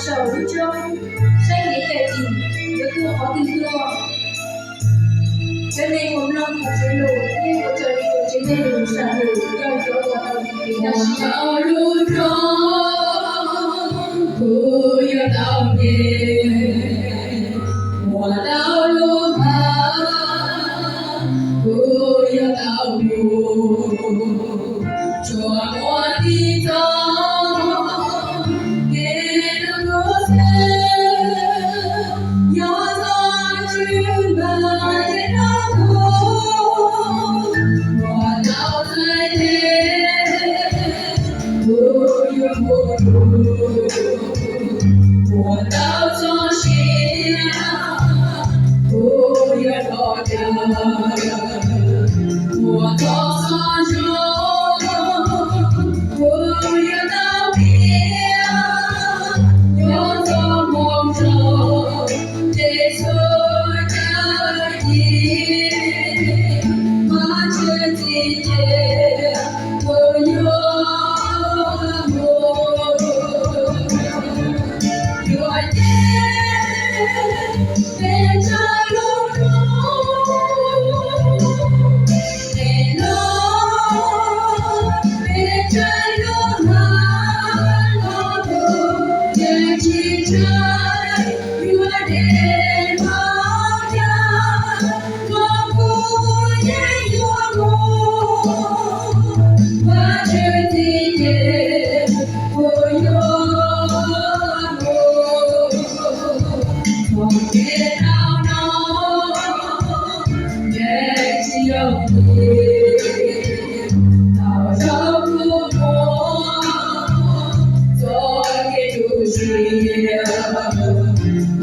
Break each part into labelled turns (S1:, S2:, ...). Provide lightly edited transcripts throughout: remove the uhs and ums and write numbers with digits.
S1: 手中，山野的景有多好的多。cho nên hôm nay một chuyến lù nhưng một trời đi của chuyến này lù sản lù do chỗ của tàu thì ta sẽ
S2: tao luôn đó cứ yêu tao nhé mùa tao luôn ha cứ yêu tao luôn cho mùa đi tao nghe nó có thể nhớ ra chuyến bay đến đâu mùa tao thấy我到中心，不要落掉，我到上中，不要道别，要做梦中最初的你，把这季节我有。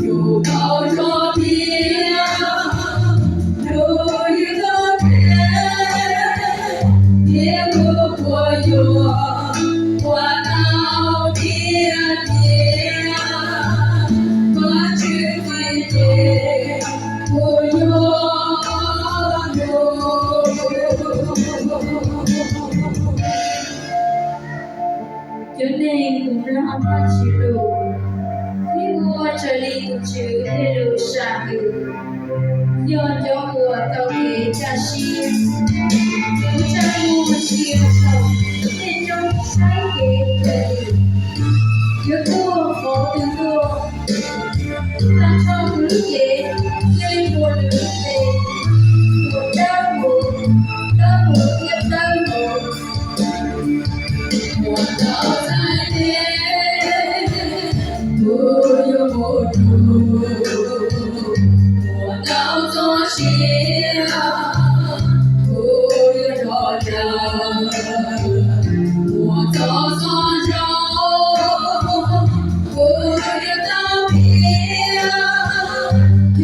S2: 有高说别，有一个人，别不过有我到天边，把这季节不有。
S1: cho nên cũng lo phát chỉ lù khi mua trở đi của chữ để lù sản lù do cho mùa tàu nghề cha xin chúng ta mua chiều hồng nên trong trái ghế về giữa tua khổ từ tua ta cho lưỡi ghế nên buồn lưỡi về buồn đau buồn tiếp đau buồn
S2: 我到在天，不由不住；我到左心，不由着着；我走左手，不由道别；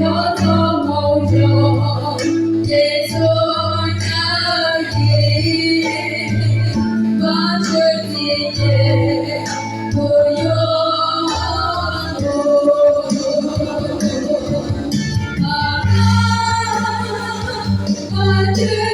S2: 要走梦中，也走着你。把这季节不由我，把这。